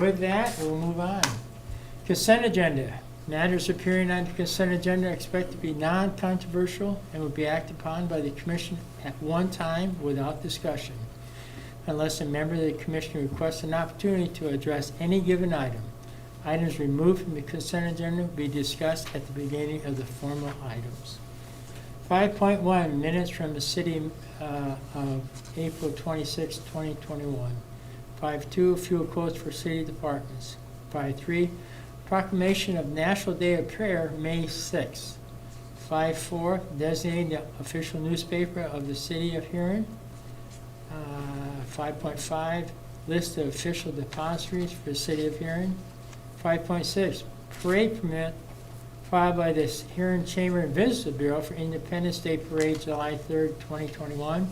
With that, we'll move on. Consent agenda. Matters appearing on the consent agenda are expected to be non-controversial and will be acted upon by the commission at one time without discussion, unless a member of the commission requests an opportunity to address any given item. Items removed from the consent agenda will be discussed at the beginning of the formal items. 5.1, minutes from the city of April 26, 2021. 5.2, fuel quotes for city departments. 5.3, proclamation of National Day of Prayer, May 6th. 5.4, designating the official newspaper of the city of Huron. 5.5, list of official depositories for the city of Huron. 5.6, parade permit filed by the Huron Chamber and Visitor Bureau for Independence Day Parade, July 3rd, 2021,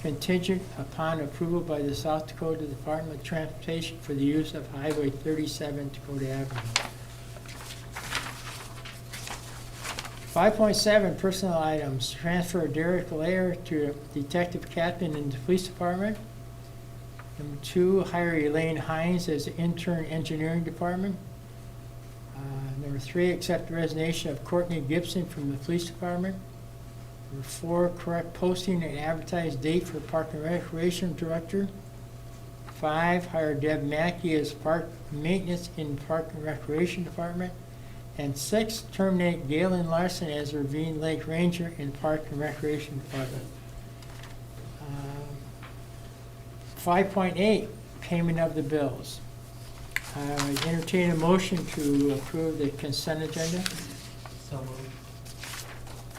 contingent upon approval by the South Dakota Department of Transportation for the use of Highway 37 Dakota Avenue. 5.7, personal items. Transfer Derek Lair to detective captain in the police department. Number 2, hire Elaine Hines as the intern engineering department. Number 3, accept the resignation of Courtney Gibson from the police department. Number 4, correct posting and advertised date for park and recreation director. 5, hire Deb Mackey as park maintenance in park and recreation department. And 6, terminate Galen Larson as Ravine Lake Ranger in park and recreation department. 5.8, payment of the bills. I entertain a motion to approve the consent agenda. So moved.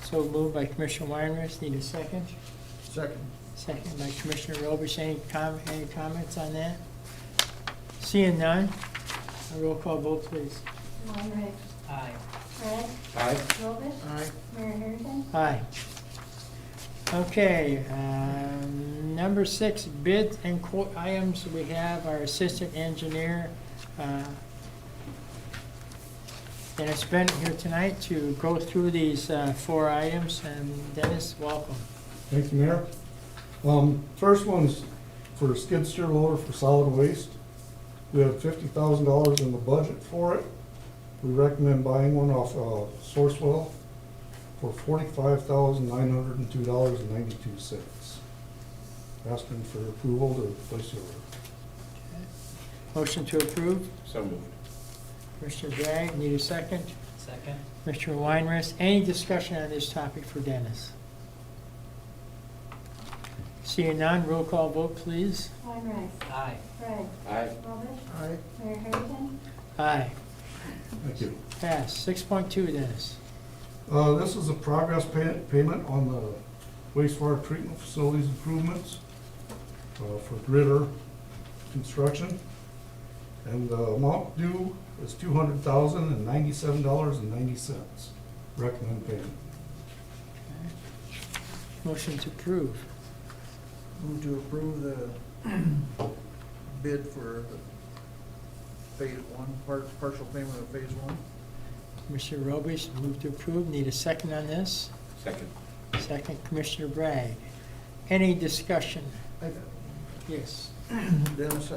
So moved by Commissioner Weinrich. Need a second? Second. Second by Commissioner Robish. Any comments on that? Seeing none, a roll call vote, please. Weinrich. Aye. Fred. Aye. Robish. Aye. Mayor Harrington. Aye. Okay, number 6, bid and quote items. We have our assistant engineer, Dennis Bennett, here tonight to go through these 4 items. And Dennis, welcome. Thank you, Mayor. First one's for a skid steer loader for solid waste. We have $50,000 in the budget for it. We recommend buying one off Sourcewell for $45,902.92. Asking for approval to place the order. Motion to approve. So moved. Commissioner Bragg, need a second? Second. Commissioner Weinrich, any discussion on this topic for Dennis? Seeing none, roll call vote, please. Weinrich. Aye. Fred. Aye. Robish. Aye. Mayor Harrington. Aye. Thank you. Pass. 6.2, Dennis. This is a progress payment on the wastewater treatment facilities improvements for Gritter Construction. And the amount due is $200,097.90. Recommend payment. Motion to approve. Move to approve the bid for the phase 1, partial payment of phase 1. Commissioner Robish, move to approve. Need a second on this? Second. Second, Commissioner Bragg. Any discussion? Yes. Dennis,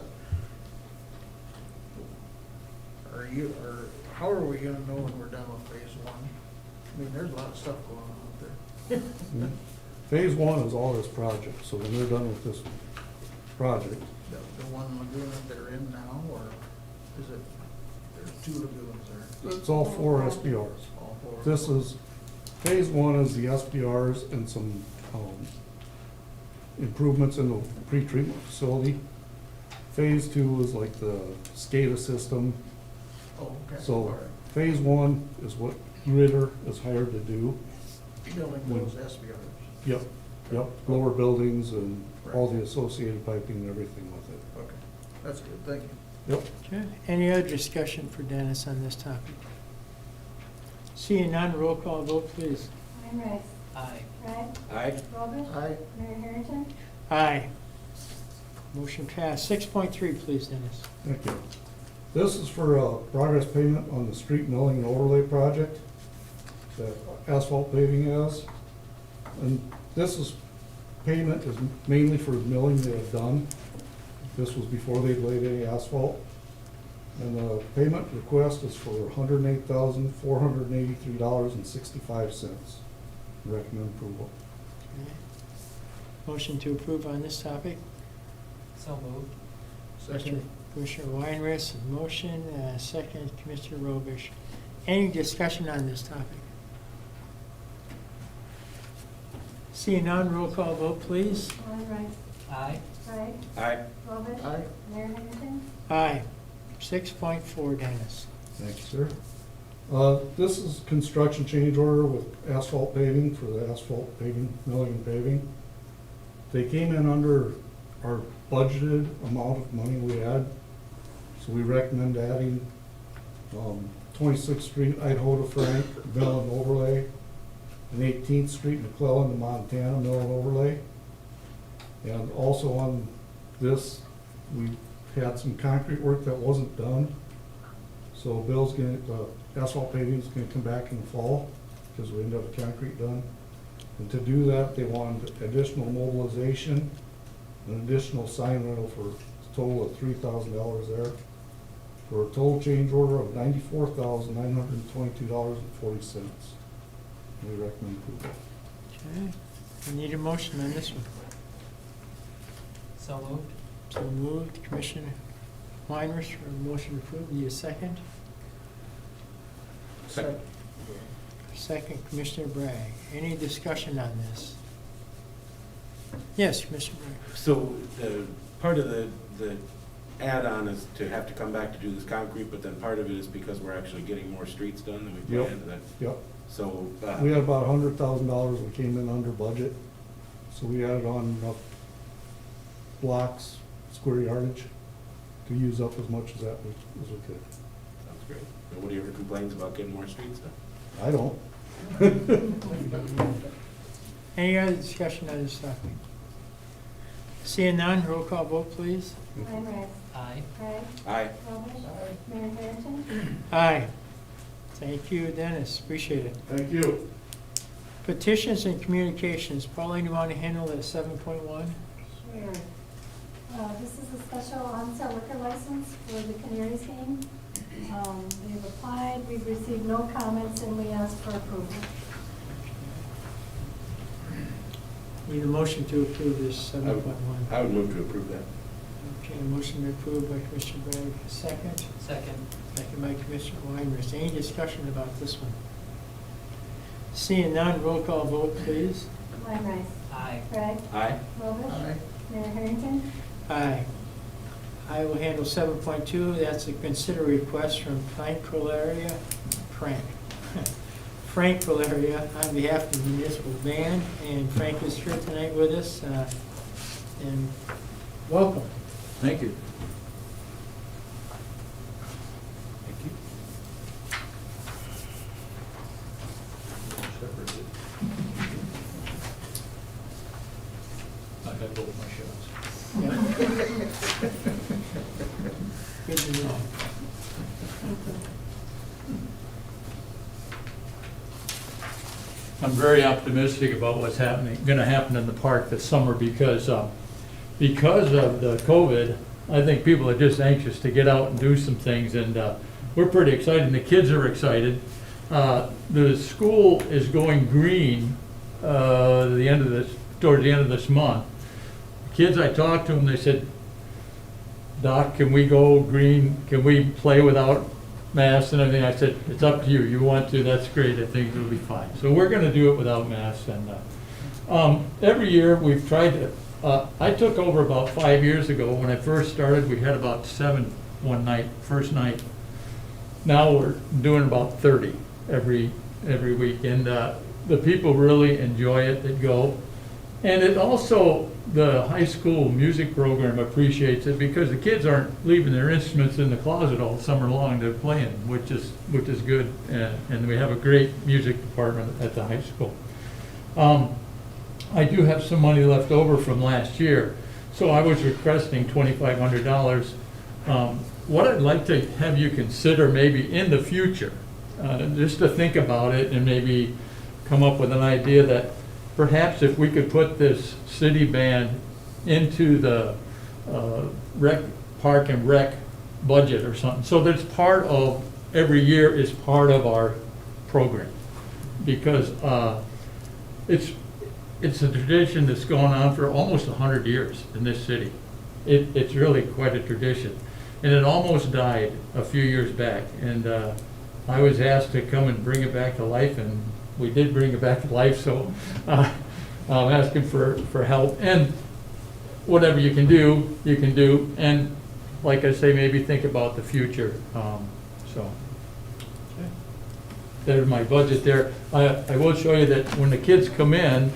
how are we gonna know when we're done with phase 1? I mean, there's a lot of stuff going on out there. Phase 1 is all this project, so when they're done with this project, The one lagoon that they're in now, or is it, there's 2 lagoons there? it's all 4 SBRs. All 4? This is, phase 1 is the SBRs and some improvements in the pre-treatment facility. Phase 2 is like the SCADA system. Oh, okay. So All right. phase 1 is what Ritter is hired to do. Building those SBRs. Yep, lower buildings and all the associated piping and everything with it. Okay, that's good, thank you. Yep. Okay. Any other discussion for Dennis on this topic? Seeing none, roll call vote, please. Weinrich. Aye. Fred. Aye. Robish. Aye. Mayor Harrington. Aye. Motion passed. 6.3, please, Dennis. Thank you. This is for a progress payment on the street milling and overlay project that asphalt paving has. And payment is mainly for milling they have done. This was before they'd laid any asphalt. And the payment request is for $108,483.65. Recommend approval. Okay. Motion to approve on this topic. So moved. Second. Commissioner Weinrich, motion, second Commissioner Robish. Any discussion on this topic? Seeing none, roll call vote, please. Weinrich, Aye. Craig, Aye. Robish. Aye. Mayor Harrington. Aye. 6.4, Dennis. Thank you, sir. This is construction change order with asphalt paving for the asphalt paving, milling and paving. They came in under our budgeted amount of money we had, so we recommend adding 26th Street, Idaho to Frank, mill and overlay, and 18th Street, McClellan to Montana, mill and overlay. And also on this, we had some concrete work that wasn't done. So Bill's gonna, asphalt paving's gonna come back in the fall, because we ended up with concrete done. And to do that, they wanted additional mobilization, an additional sign rental for a total of $3,000 there, for a total change order of $94,922.40. We recommend approval. Okay. We need a motion on this one. So moved. So moved, Commissioner Weinrich, for a motion approved. Need a second? Second. Second, Commissioner Bragg. Any discussion on this? Yes, Commissioner Bragg. So part of the add-on is to have to come back to do this concrete, but then part of it is because we're actually getting more streets done than we Yep. planned. That- Yep. So, We had about $100,000, we came in under budget, so we added on enough blocks, square yardage, to use up as much as that as we could. sounds great. Nobody ever complains about getting more streets done. I don't. Any other discussion on this topic? Seeing none, roll call vote, please. Weinrich, Aye. Craig, Aye. Robish. Mayor Harrington. Aye. Thank you, Dennis. Appreciate it. Thank you. Petitions and Communications. Pauline, you want to handle that 7.1? Sure. This is a special on-sale liquor license for the Canaries game. They've applied, we've received no comments, and we asked for approval. Need a motion to approve this 7.1. I would move to approve that. Okay, motion approved by Commissioner Bragg. Second. Second. Second by Commissioner Weinrich. Any discussion about this one? Seeing none, roll call vote, please. Weinrich, Aye. Craig, Aye. Robish. Aye. Mayor Harrington. Aye. I will handle 7.2. That's a consider request from Frank Colaria on behalf of the municipal band. And Frank is here tonight with us. And welcome. Thank you. Thank you. I got both my shots. Yeah. Good to know. I'm very optimistic about what's gonna happen in the park this summer because of the COVID. I think people are just anxious to get out and do some things, and we're pretty excited, and the kids are excited. The school is going green towards the end of this month. Kids, I talked to them, they said, Doc, can we go green? Can we play without masks and everything? I said, it's up to you. You want to, that's great. I think it'll be fine. So we're gonna do it without masks. And every year we've tried to, I took over about 5 years ago. When I first started, we had about 7 one night, first night. Now we're doing about 30 every week. And the people really enjoy it that go. And it also, the high school music program appreciates it because the kids aren't leaving their instruments in the closet all summer long. They're playing, which is good. And we have a great music department at the high school. I do have some money left over from last year, so I was requesting $2,500. What I'd like to have you consider maybe in the future, just to think about it and maybe come up with an idea that perhaps if we could put this city band into the park and rec budget or something. So that's part of, every year is part of our program. Because it's a tradition that's gone on for almost 100 years in this city. It's really quite a tradition. And it almost died a few years back. And I was asked to come and bring it back to life, and we did bring it back to life, so I'm asking for help. And whatever you can do, you can do. And like I say, maybe think about the future, so. There's my budget there. I will show you that when the kids come in,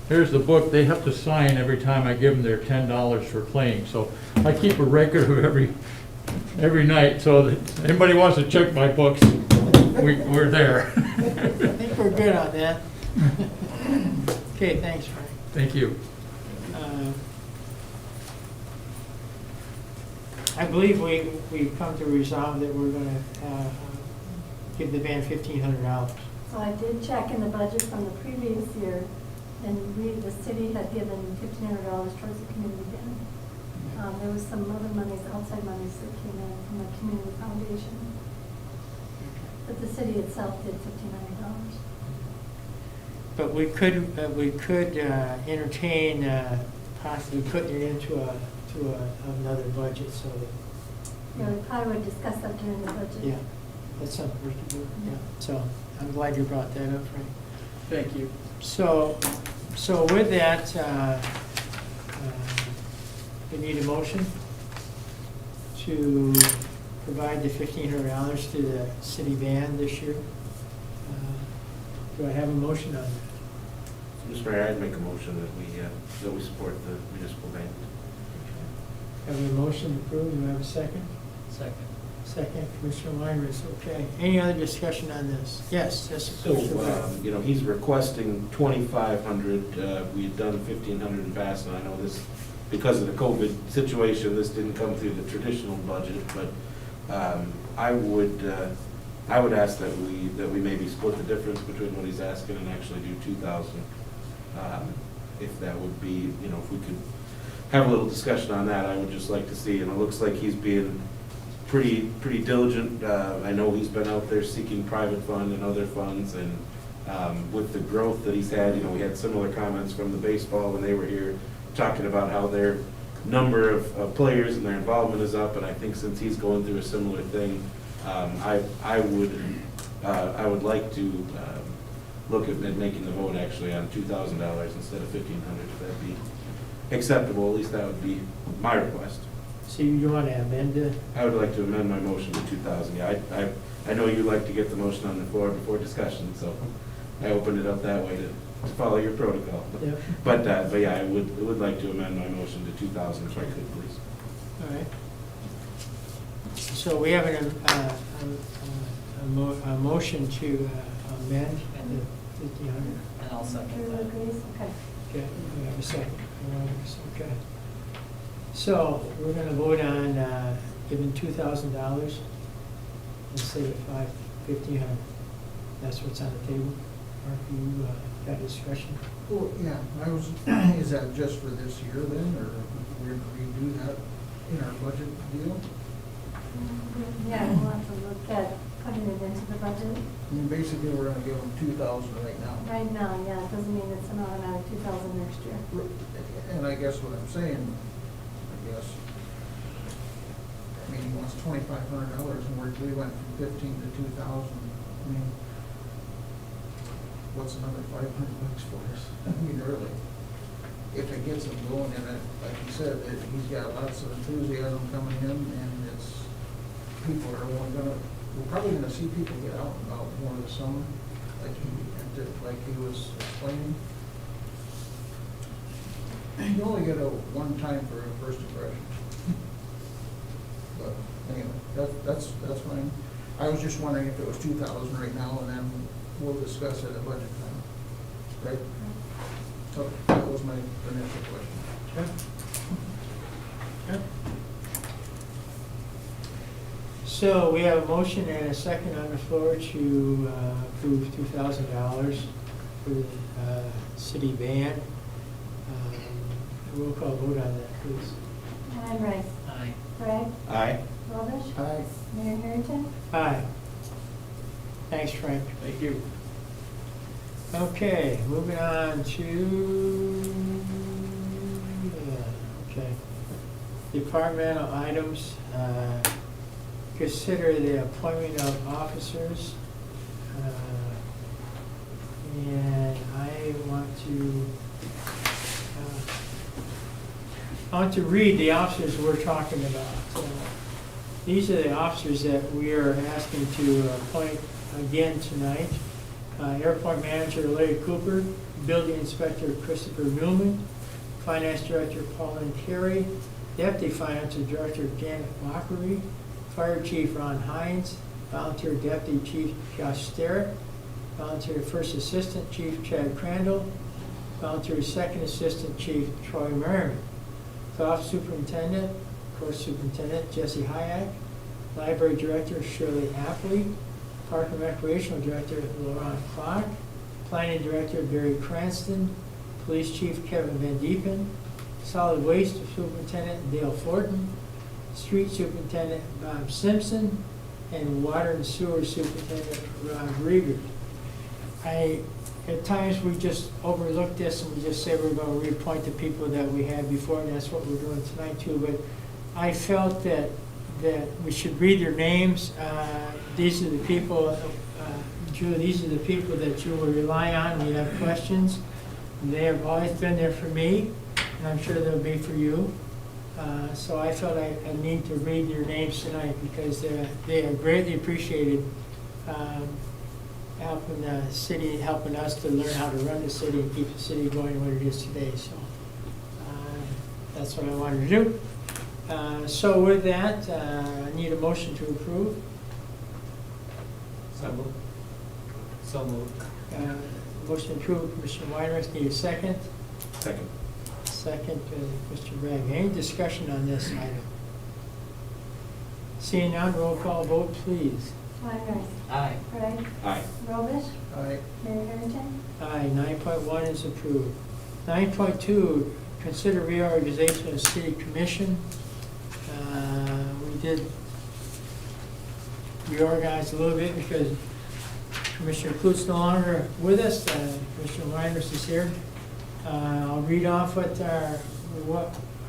here's the book, they have to sign every time I give them their $10 for playing. So I keep a record of every night, so that anybody wants to check my books, we're there. I think we're good on that. Okay, thanks, Frank. Thank you. I believe we've come to resolve that we're gonna give the band $1,500. So I did check in the budget from the previous year, and the city had given $1,500 towards the community band. There was some other monies, outside monies that came in from the community foundation. But the city itself did $1,500. But we could entertain possibly putting it into another budget, so that, Yeah, we probably would discuss that during the budget. yeah, that's something we can do, yeah. So I'm glad you brought that up, Frank. Thank you. So with that, we need a motion to provide the $1,500 to the city band this year. Do I have a motion on that? Mr. Mayor, I'd make a motion that we support the municipal band. Have a motion approved, do I have a second? Second. Second, Commissioner Weinrich, okay. Any other discussion on this? Yes, yes. So, he's requesting 2,500, we had done 1,500 in the past, and I know this, because of the COVID situation, this didn't come through the traditional budget, but I would ask that we maybe split the difference between what he's asking and actually do 2,000. If that would be, if we could have a little discussion on that, I would just like to see, and it looks like he's being pretty diligent. I know he's been out there seeking private fund and other funds, and with the growth that he's had, we had similar comments from the baseball when they were here, talking about how their number of players and their involvement is up, and I think since he's going through a similar thing, I would like to look at making the vote actually on $2,000 instead of $1,500, if that'd be acceptable. At least that would be my request. So you want to amend it? I would like to amend my motion to 2,000. Yeah, I know you like to get the motion on the floor before discussion, so I opened it up that way to follow your protocol. Yeah. But yeah, I would like to amend my motion to 2,000 if I could, please. All right. So we have a motion to amend the 1,500. And I'll second Everyone that. agrees? Okay. Okay, we have a second. Okay. So we're going to vote on giving $2,000 instead of $1,500. That's what's on the table. Mark, you got discussion? Well, yeah, is that just for this year then, or we're going to redo that in our budget deal? Yeah, we'll have to look at putting it into the budget. I mean, basically, we're going to give them 2,000 right now. Right now, yeah, it doesn't mean it's an automatic 2,000 next year. And I guess what I'm saying, he wants $2,500, and we went from 15 to 2,000. I mean, what's another $500 for us? I mean, really, if it gets him going, and like you said, he's got lots of enthusiasm coming in, and people are we're probably gonna see people get out and about more this summer, like he was explaining. You only get a one time for a first impression. But anyway, that's fine. I was just wondering if it was 2,000 right now, and then we'll discuss it at budget time, right? So that was my initial question. Okay. So we have a motion and a second on the floor to approve $2,000 for the city band. Roll call vote on that, please. Rice. Aye. Greg, Aye. Robish? Aye. Mayor Harrington? Aye. Thanks, Frank. Thank you. Okay, moving on to, okay, departmental items. Consider the appointment of officers. And I want to read the officers we're talking about. These are the officers that we are asking to appoint again tonight. Airport Manager Larry Cooper, Building Inspector Christopher Newman, Finance Director Pauline Carey, Deputy Finance Director Janet Mockery, Fire Chief Ron Hines, Volunteer Deputy Chief Josh Sterrett, Volunteer First Assistant Chief Chad Crandall, Volunteer Second Assistant Chief Troy Merriman, Golf Superintendent, Course Superintendent Jesse Hayek, Library Director Shirley Apley, Park and Recreational Director Laurent Clark, Planning Director Barry Cranston, Police Chief Kevin Van Diepen, Solid Waste Superintendent Dale Fortin, Street Superintendent Bob Simpson, and Water and Sewer Superintendent Rob Rieger. At times, we just overlook this and we just say we're going to reappoint the people that we had before, and that's what we're doing tonight too. But I felt that we should read their names. These are the people, Drew, these are the people that you will rely on when you have questions. They have always been there for me, and I'm sure they'll be for you. So I felt I need to read their names tonight because they are greatly appreciated, helping the city, helping us to learn how to run the city and keep the city going what it is today. So that's what I wanted to do. So with that, I need a motion to approve. So moved. So moved. Motion to approve, Commissioner Weinrich, need a second. Second. Second, Mr. Bragg. Any discussion on this item? Seeing none, roll call vote, please. Weinrich? Aye. Craig? Aye. Robish? Aye. Mayor Harrington? Aye, 9.1 is approved. 9.2, consider reorganization of city commission. We did reorganize a little bit because Commissioner Kloot's no longer with us. Commissioner Weinrich is here. I'll read off what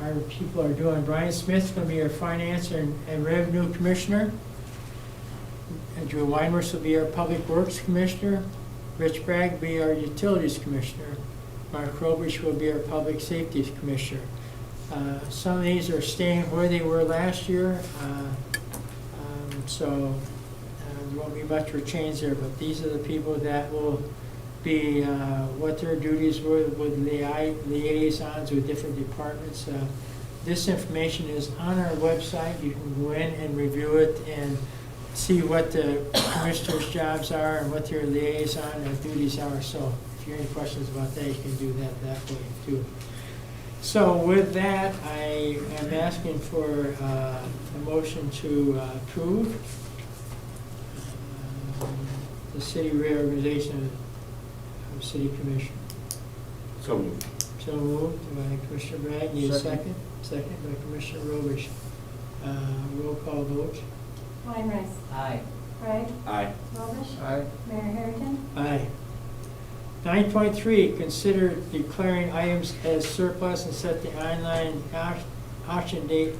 our people are doing. Brian Smith's going to be our finance and revenue commissioner. And Drew Weinrich will be our public works commissioner. Rich Bragg will be our utilities commissioner. Mark Robish will be our public safety commissioner. Some of these are staying where they were last year, so there won't be much of a change there, but these are the people that will be what their duties were with liaisons with different departments. This information is on our website. You can go in and review it and see what the commissioners' jobs are and what their liaison and duties are. So if you have any questions about that, you can do that way too. So with that, I am asking for a motion to approve the city reorganization of city commission. So moved. So moved by Commissioner Bragg. Need a second? Second by Commissioner Robish. Roll call vote. Weinrich? Aye. Craig? Aye. Robish? Aye. Mayor Harrington? Aye. 9.3, consider declaring items as surplus and set the online auction date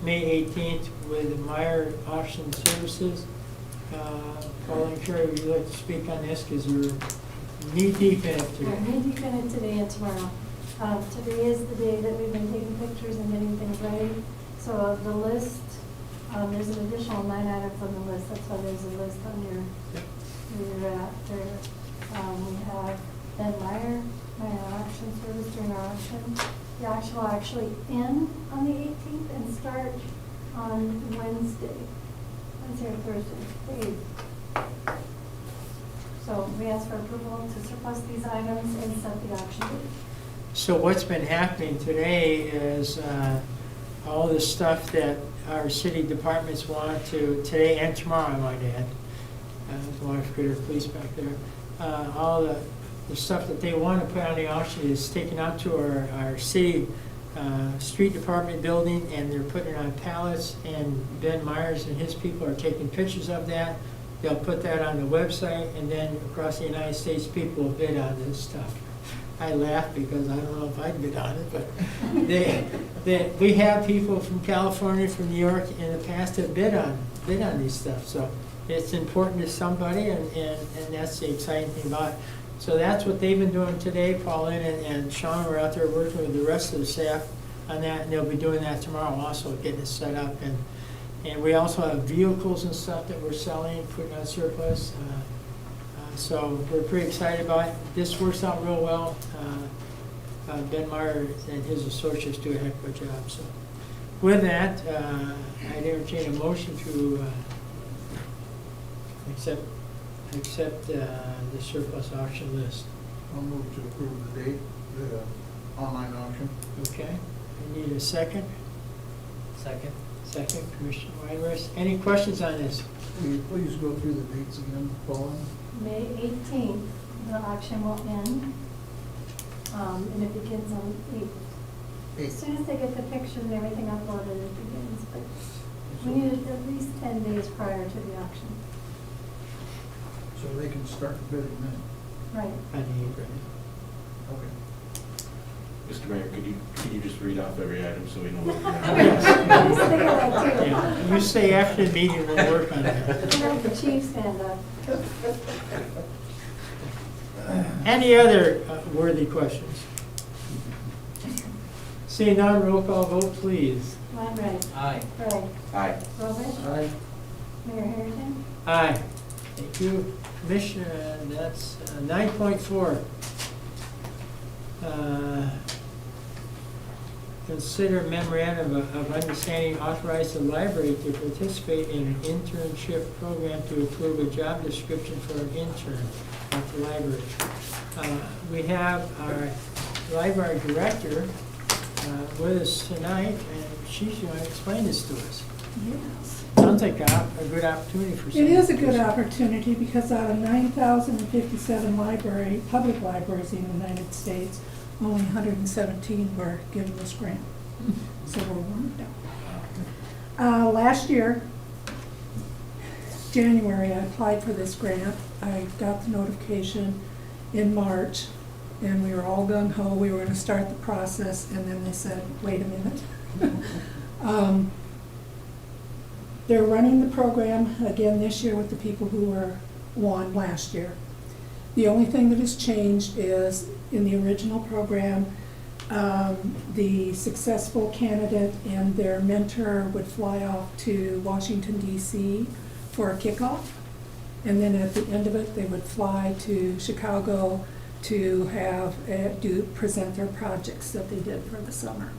May 18th with Meyer Auction Services. Pauline Curry, would you like to speak on this because you're knee-deep in it We're today? knee-deep in it today and tomorrow. Today is the day that we've been taking pictures and getting things ready. So of the list, there's an additional 9 items on the list. That's why there's a list on your there. We have Ben Meyer Auction Service during our auction. The auction will actually end on the 18th and start on Wednesday or Thursday, the 8th. So we ask for approval to surplus these items and set the auction date. So what's been happening today is all the stuff that our city departments want to, today and tomorrow, I might add. I don't want to forget our police back there. All the stuff that they want to put on the auction is taken out to our city street department building, and they're putting it on pallets, and Ben Myers and his people are taking pictures of that. They'll put that on the website, and then across the United States, people will bid on this stuff. I laugh because I don't know if I'd bid on it, but we have people from California, from New York in the past that bid on these stuff. So it's important to somebody, and that's the exciting thing about it. So that's what they've been doing today. Pauline and Sean were out there working with the rest of the staff on that, and they'll be doing that tomorrow also, getting it set up. And we also have vehicles and stuff that we're selling, putting on surplus. So we're pretty excited about it. This works out real well. Ben Meyer and his associates do a heck of a job. So with that, I'd entertain a motion to accept the surplus auction list. I'll move to approve the date, the online auction. Okay? I need a second. Second. Second, Commissioner Weinrich. Any questions on this? Will you please go through the dates again, Pauline? May 18th, the auction will end, and it begins on 8th. As soon as they get the pictures and everything uploaded, it begins, but we need it at least 10 days prior to the auction. So they can start bidding then? Right. On the apron. Okay. Mr. Mayor, could you just read off every item so we know what we're Yes. I was thinking that too. Yeah, you stay after the meeting, we'll work on that. You know, the chief stand up. Any other worthy questions? Seeing none, roll call vote, please. Weinreich. Aye. Wright. Aye. Robish. Aye. Mayor Harrington. Aye. Thank you. Commissioner, that's 9.4. Consider memorandum of understanding authorize the library to participate in an internship program to approve a job description for an intern at the library. We have our library director with us tonight, and she's going to explain this to us. Yes. Sounds like a good opportunity for It some. is a good opportunity because out of 9,057 public libraries in the United States, only 117 were given this grant. So we're warmed up. Last year, January, I applied for this grant. I got the notification in March, and we were all gung-ho. We were going to start the process, and then they said, wait a minute. They're running the program again this year with the people who won last year. The only thing that has changed is in the original program, the successful candidate and their mentor would fly off to Washington, D.C. for a kickoff. And then at the end of it, they would fly to Chicago to present their projects that they did for the summer.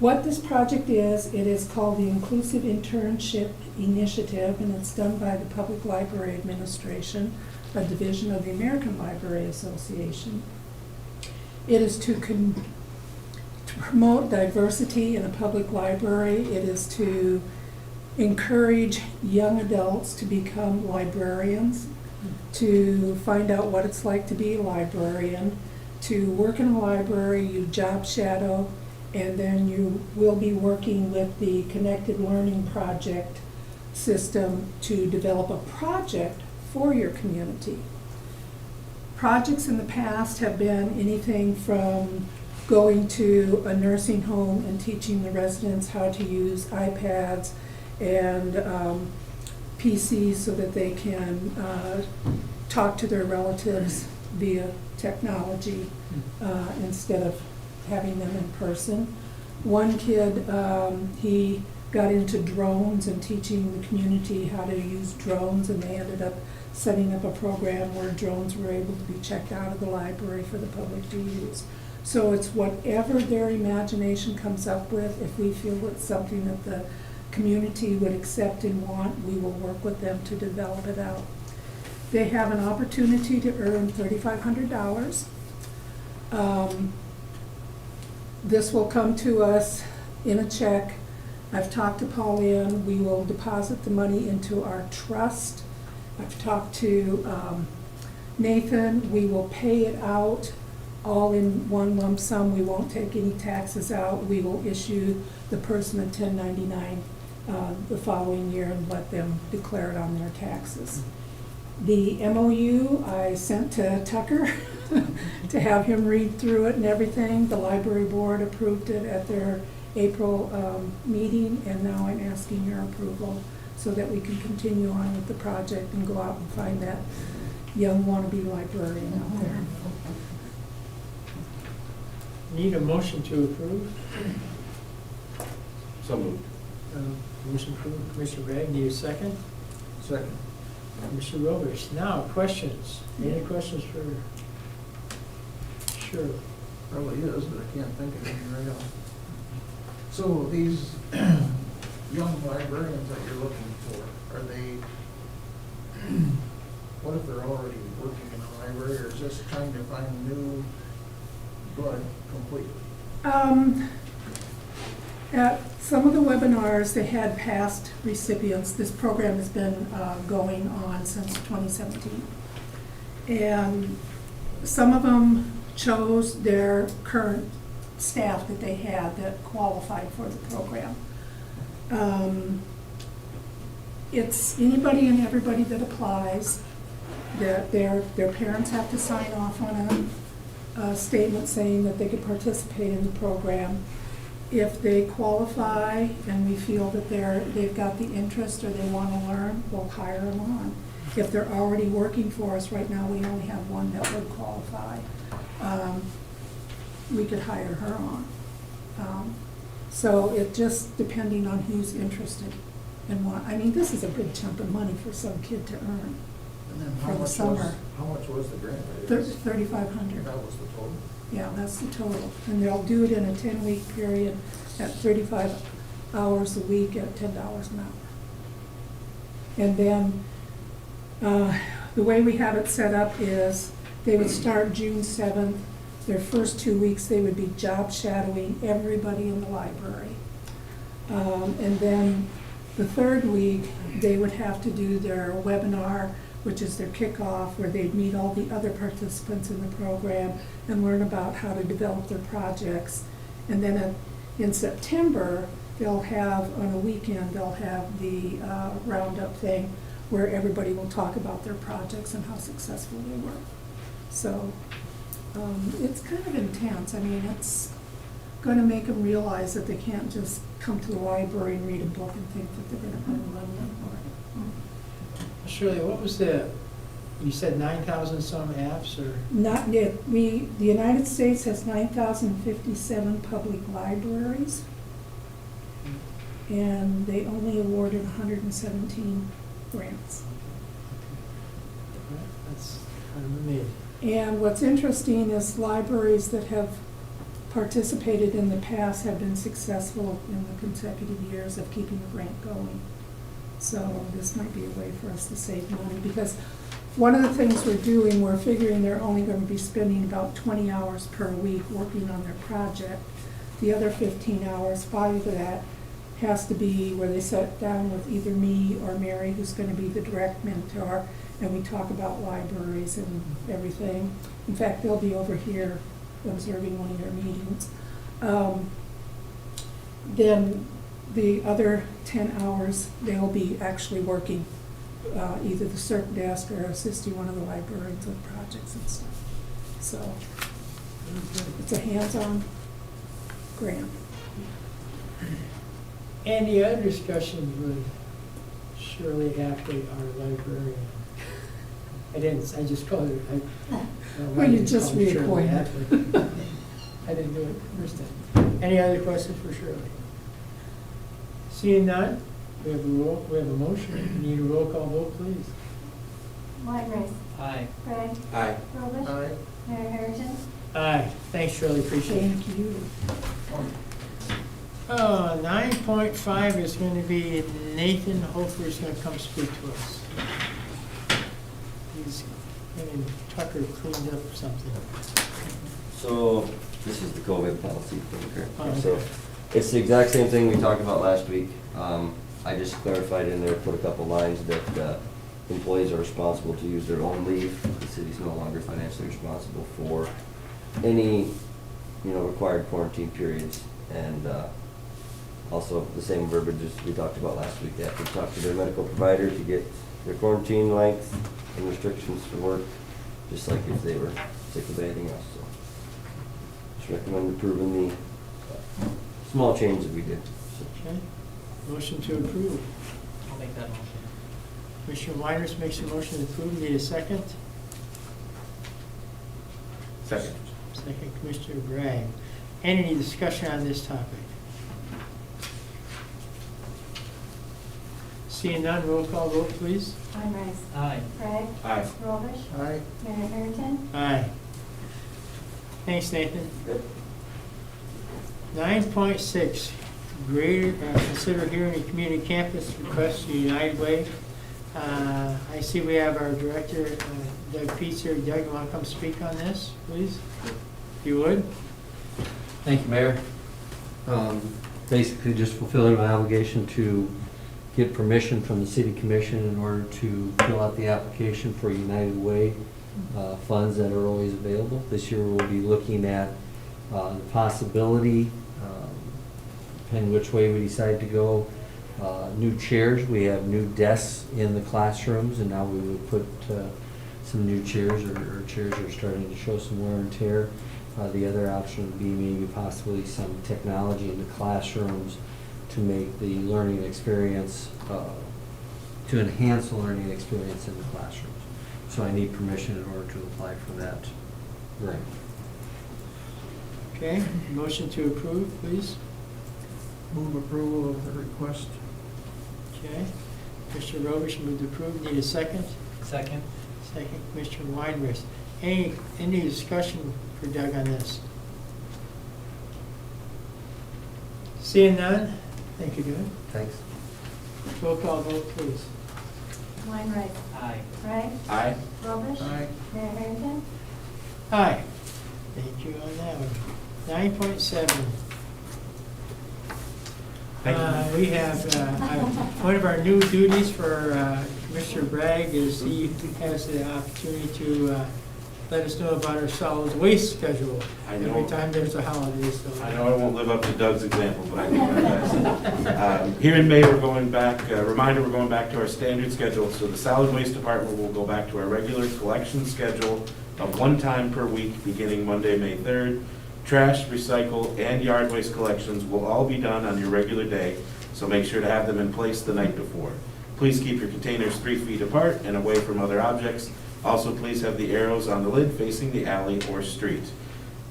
What this project is, it is called the Inclusive Internship Initiative, and it's done by the Public Library Administration, a division of the American Library Association. It is to promote diversity in a public library. It is to encourage young adults to become librarians, to find out what it's like to be a librarian, to work in a library, you job shadow, and then you will be working with the Connected Learning Project system to develop a project for your community. Projects in the past have been anything from going to a nursing home and teaching the residents how to use iPads and PCs so that they can talk to their relatives via technology instead of having them in person. One kid, he got into drones and teaching the community how to use drones, and they ended up setting up a program where drones were able to be checked out of the library for the public to use. So it's whatever their imagination comes up with. If we feel it's something that the community would accept and want, we will work with them to develop it out. They have an opportunity to earn $3,500. This will come to us in a check. I've talked to Pauline. We will deposit the money into our trust. I've talked to Nathan. We will pay it out all in one lump sum. We won't take any taxes out. We will issue the person a 1099 the following year and let them declare it on their taxes. The MOU I sent to Tucker to have him read through it and everything. The library board approved it at their April meeting, and now I'm asking your approval so that we can continue on with the project and go out and find that young wannabe librarian out there. Need a motion to approve? So moved. Motion approved, Commissioner Bragg, need a second? Second. Commissioner Rovers. Now, questions? Any questions for Shirley? Probably is, but I can't think of any right now. So these young librarians that you're looking for, are they, what if they're already working in a library, or is this trying to find new blood completely? At some of the webinars, they had past recipients. This program has been going on since 2017. And some of them chose their current staff that they had that qualified for the program. It's anybody and everybody that applies, that their parents have to sign off on a statement saying that they could participate in the program. If they qualify and we feel that they've got the interest or they want to learn, we'll hire them on. If they're already working for us, right now we only have one that would qualify. We could hire her on. So it just depending on who's interested and what. I mean, this is a good chunk of money for some kid to earn. And then For the summer. How much was the grant? $3,500. That was the total? Yeah, that's the total. And they'll do it in a 10-week period at 35 hours a week at $10 an hour. And then the way we have it set up is they would start June 7th. Their first 2 weeks, they would be job shadowing everybody in the library. And then the third week, they would have to do their webinar, which is their kickoff, where they'd meet all the other participants in the program and learn about how to develop their projects. And then in September, they'll have, on a weekend, they'll have the roundup thing where everybody will talk about their projects and how successful they were. So it's kind of intense. I mean, it's going to make them realize that they can't just come to the library and read a book and think that they're going to earn money for it. Shirley, what was you said 9,000 some apps, or? Not yet. The United States has 9,057 public libraries, and they only awarded 117 grants. That's kind of amazing. And what's interesting is libraries that have participated in the past have been successful in the consecutive years of keeping the grant going. So this might be a way for us to save money, because one of the things we're doing, we're figuring they're only going to be spending about 20 hours per week working on their project. The other 15 hours, 5 of that, has to be where they sit down with either me or Mary, who's going to be the direct mentor, and we talk about libraries and everything. In fact, they'll be over here observing one of your meetings. Then the other 10 hours, they'll be actually working either the circ desk or assisting one of the librarians with projects and stuff. So it's a hands-on grant. Any other discussions with Shirley Ackley, our librarian? I just called her. Well, you just reappointed. I didn't do it the first time. Any other questions for Shirley? Seeing none, we have a motion. We need a roll call vote, please. White Aye. Bragg, Aye. Robish, Aye. Mayor Harrington. Aye. Thanks, Shirley, appreciate it. Thank you. 9.5 is going to be Nathan. Hopefully he's going to come speak to us. He's getting Tucker cleaned up something. So this is the COVID policy thing, correct? Oh, okay. So it's the exact same thing we talked about last week. I just clarified in there, put a couple lines that employees are responsible to use their own leave. The city's no longer financially responsible for any, required quarantine periods. And also the same verbiage as we talked about last week. They have to talk to their medical provider to get their quarantine length and restrictions for work, just like if they were sick with anything else. So just recommend approving the small change that we did. So. Okay. Motion to approve. I'll make that motion. Commissioner Weiners makes a motion to approve. Need a second? Second. Second, Commissioner Bragg. Any discussion on this topic? Seeing none, roll call vote, please. Weinreich. Aye. Bragg. Aye. Robish. Aye. Mayor Harrington. Aye. Thanks, Nathan. Good. 9.6, consider hearing a community campus request to United Way. I see we have our director, Doug Peets here. Doug, you want to come speak on this, please? If you would? Thank you, Mayor. Basically, just fulfilling my obligation to get permission from the City Commission in order to fill out the application for United Way funds that are always available. This year, we'll be looking at the possibility, depending which way we decide to go, new chairs. We have new desks in the classrooms, and now we would put some new chairs, or chairs are starting to show some wear and tear. The other option would be maybe possibly some technology in the classrooms to make the learning experience, to enhance the learning experience in the classrooms. So I need permission in order to apply for that grant. Okay, motion to approve, please. Move approval of the request. Okay. Commissioner Robish moved to approve. Need a second? Second. Second, Commissioner Weinrich. Any discussion for Doug on this? Seeing none? Thank you, Doug. Thanks. Roll call vote, please. Weinreich. Aye. Bragg. Aye. Robish. Aye. Mayor Harrington. Aye. Thank you on that one. 9.7. Thank you. We have, one of our new duties for Commissioner Bragg is he has the opportunity to let us know about our solid waste schedule. I know. Every time there's a holiday, so. I know I won't live up to Doug's example, but I think my best. Here in May, we're going back, reminder, we're going back to our standard schedule. So the solid waste department will go back to our regular collection schedule of 1 time per week, beginning Monday, May 3rd. Trash, recycle, and yard waste collections will all be done on your regular day, so make sure to have them in place the night before. Please keep your containers 3 feet apart and away from other objects. Also, please have the arrows on the lid facing the alley or street.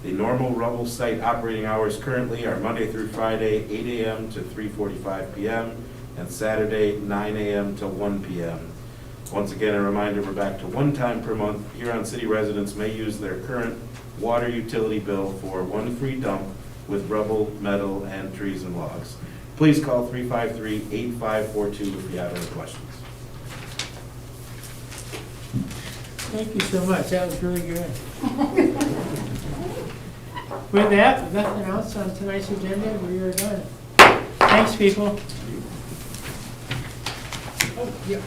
The normal rubble site operating hours currently are Monday through Friday, 8 a.m. to 3:45 p.m., and Saturday, 9 a.m. to 1 p.m. Once again, a reminder, we're back to 1 time per month. Huron City residents may use their current water utility bill for 1 free dump with rubble, metal, and trees and logs. Please call 353-8542 if you have any questions. Thank you so much. That was really good. With that, with nothing else on tonight's agenda, we are done. Thanks, people. Oh, yeah.